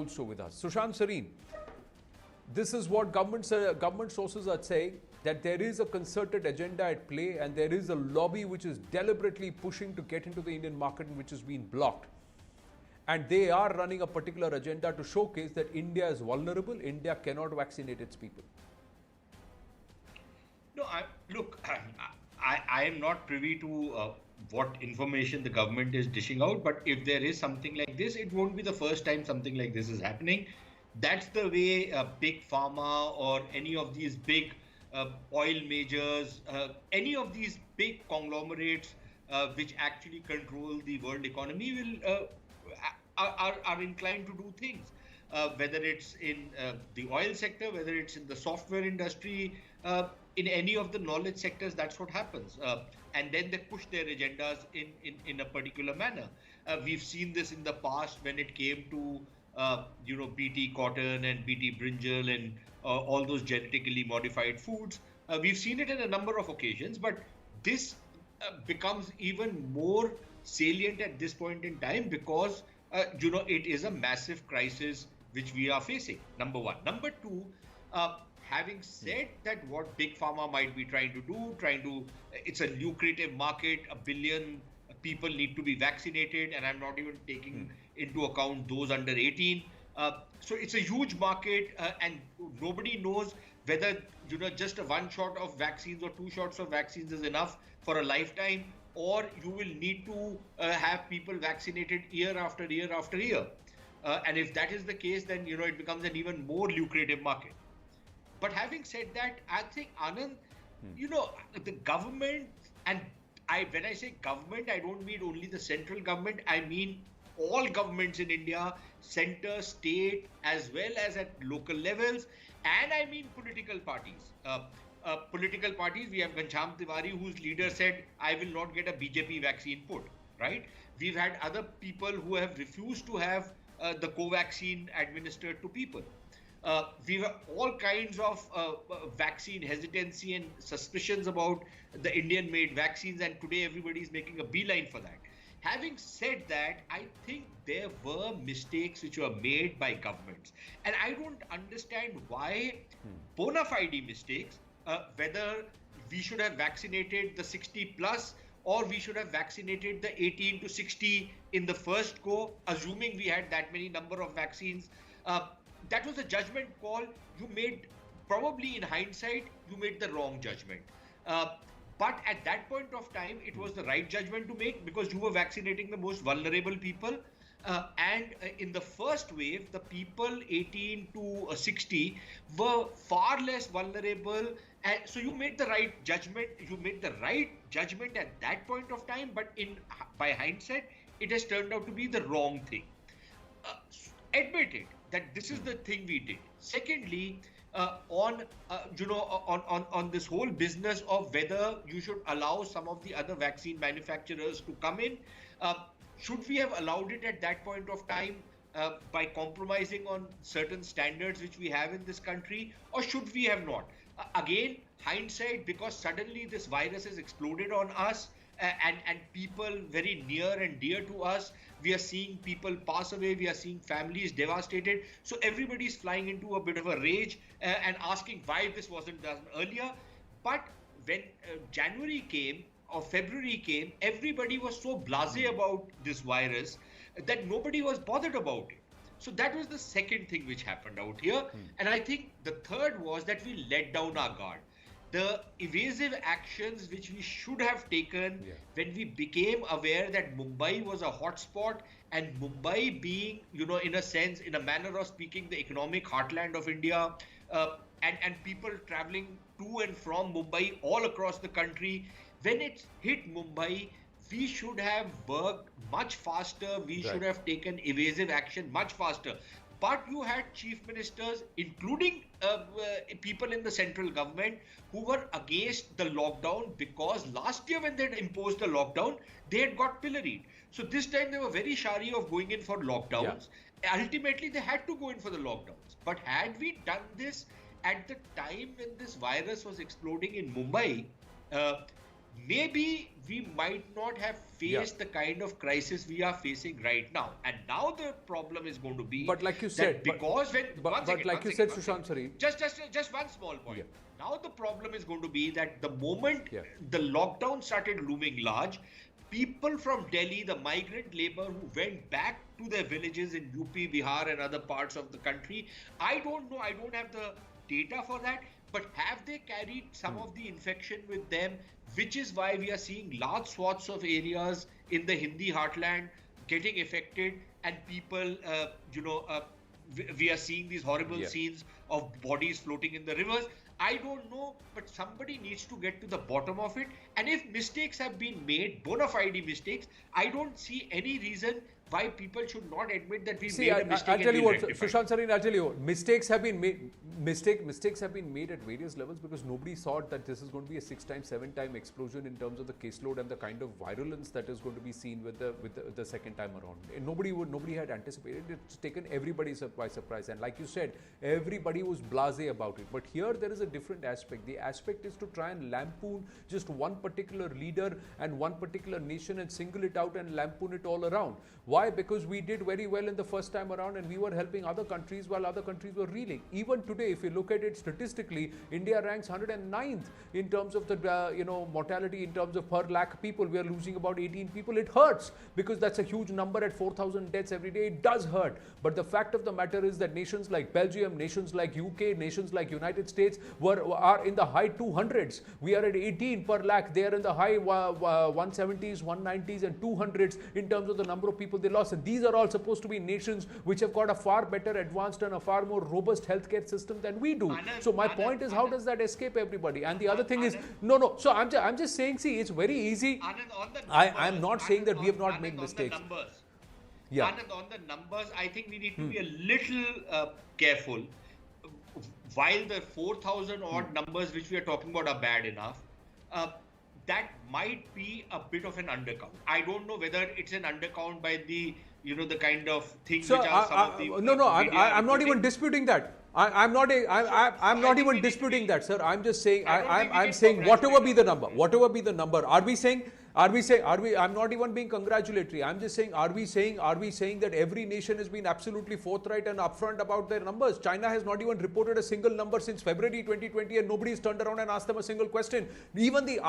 also with us. Sushant Sareen, this is what government sources are saying, that there is a concerted agenda at play and there is a lobby which is deliberately pushing to get into the Indian market and which has been blocked. And they are running a particular agenda to showcase that India is vulnerable, India cannot vaccinate its people. No, I am not privy to what information the government is dishing out, but if there is something like this, it won't be the first time something like this is happening. That's the way big pharma or any of these big oil majors, any of these big conglomerates which actually control the world economy are inclined to do things. Whether it's in the oil sector, whether it's in the software industry, in any of the knowledge sectors, that's what happens. And then they push their agendas in a particular manner. We've seen this in the past when it came to BT cotton and BT brinjal and all those genetically modified foods. We've seen it in a number of occasions, but this becomes even more salient at this point in time because it is a massive crisis which we are facing. Number one. Number two, having said that, what big pharma might be trying to do, it's a lucrative market, 1 billion people need to be vaccinated, and I'm not even taking into account those under 18. So it's a huge market, and nobody knows whether just a 1 shot of vaccines or 2 shots of vaccines is enough for a lifetime, or you will need to have people vaccinated year after year after year. And if that is the case, then it becomes an even more lucrative market. But having said that, I think, Anand, the government, and when I say government, I don't mean only the central government, I mean all governments in India, center, state, as well as at local levels, and I mean political parties. Political parties, we have Ghanshyam Tiwari, whose leader said, I will not get a BJP vaccine put, right? We've had other people who have refused to have the Covaxin administered to people. We have all kinds of vaccine hesitancy and suspicions about the Indian-made vaccines, and today everybody is making a beeline for that. Having said that, I think there were mistakes which were made by governments, and I don't understand why bona fide mistakes, whether we should have vaccinated the 60 plus or we should have vaccinated the 18 to 60 in the first go, assuming we had that many number of vaccines. That was a judgment call you made. Probably in hindsight, you made the wrong judgment. But at that point of time, it was the right judgment to make because you were vaccinating the most vulnerable people. And in the first wave, the people 18 to 60 were far less vulnerable. And so you made the right judgment. You made the right judgment at that point of time. But by hindsight, it has turned out to be the wrong thing. Admit it, that this is the thing we did. Secondly, on this whole business of whether you should allow some of the other vaccine manufacturers to come in, should we have allowed it at that point of time by compromising on certain standards which we have in this country, or should we have not? Again, hindsight, because suddenly this virus has exploded on us, and people very near and dear to us, we are seeing people pass away, we are seeing families devastated. So everybody is flying into a bit of a rage and asking why this wasn't done earlier. But when January came or February came, everybody was so blasé about this virus that nobody was bothered about it. So that was the second thing which happened out here. And I think the third was that we let down our guard. The evasive actions which we should have taken when we became aware that Mumbai was a hotspot, and Mumbai being, in a sense, in a manner of speaking, the economic heartland of India, and people traveling to and from Mumbai all across the country, when it hit Mumbai, we should have worked much faster. We should have taken evasive action much faster. But you had chief ministers, including people in the central government, who were against the lockdown because last year when they had imposed the lockdown, they had got pilloried. So this time they were very chary of going in for lockdowns. Ultimately, they had to go in for the lockdowns. But had we done this at the time when this virus was exploding in Mumbai, maybe we might not have faced the kind of crisis we are facing right now. And now the problem is going to be But like you that said, because when but like you said, Sushant Sareen, just one small point. Yeah. Now the problem is going to be that the moment Yeah. the lockdown started looming large, people from Delhi, the migrant labor who went back to their villages in UP, Bihar, and other parts of the country, I don't know, I don't have the data for that, but have they carried some of the infection with them, which is why we are seeing large swaths of areas in the Hindi heartland getting affected, and people, we are seeing these horrible scenes of bodies floating in the rivers. I don't know, but somebody needs to get to the bottom of it. And if mistakes have been made, bona fide mistakes, I don't see any reason why people should not admit that we made a mistake. I'll tell you what, rectify. Sushant Sareen, I'll tell you what, mistakes have been made. Mistakes have been made at various levels because nobody thought that this is going to be a 6-time, 7-time explosion in terms of the caseload and the kind of virulence that is going to be seen with the second time around. And nobody had anticipated. It's taken everybody by surprise. And like you said, everybody was blasé about it. But here there is a different aspect. The aspect is to try and lampoon just one particular leader and one particular nation and single it out and lampoon it all around. Why? Because we did very well in the first time around and we were helping other countries while other countries were reeling. Even today, if you look at it statistically, India ranks 109th in terms of the mortality in terms of per lakh people. We are losing about 18 people. It hurts because that's a huge number at 4,000 deaths every day. It does hurt. But the fact of the matter is that nations like Belgium, nations like UK, nations like United States are in the high 200s. We are at 18 per lakh. They are in the high 170s, 190s and 200s in terms of the number of people they lost. And these are all supposed to be nations which have got a far better advanced and a far more robust healthcare system than we do. So my point is, how does that escape everybody? And the other thing is, no. So I'm just saying, see, it's very easy. I'm not saying that we have not made mistakes. Yeah. Anand, on the numbers, I think we need to be a little careful. While the 4,000 odd numbers which we are talking about are bad enough, that might be a bit of an undercount. I don't know whether it's an undercount by the the kind of things which are some of the no, I'm not even disputing that. I'm not even disputing that, sir. I'm just saying I'm saying whatever be the number. Are we saying I'm not even being congratulatory. I'm just saying, are we saying that every nation has been absolutely forthright and upfront about their numbers? China has not even reported a single number since February 2020 and nobody's turned around and asked them a single question. Even the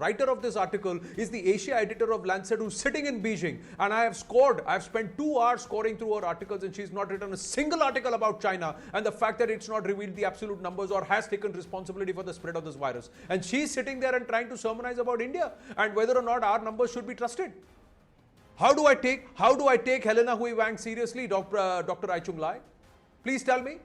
writer of this article is the Asia editor of Lancet who's sitting in Beijing, and I've spent 2 hours scoring through her articles and she's not written a single article about China and the fact that it's not revealed the absolute numbers or has taken responsibility for the spread of this virus. And she's sitting there and trying to sermonize about India and whether or not our numbers should be trusted. How do I take Helena Hui Wang seriously, Dr. Ai Chung Lai? Please tell me.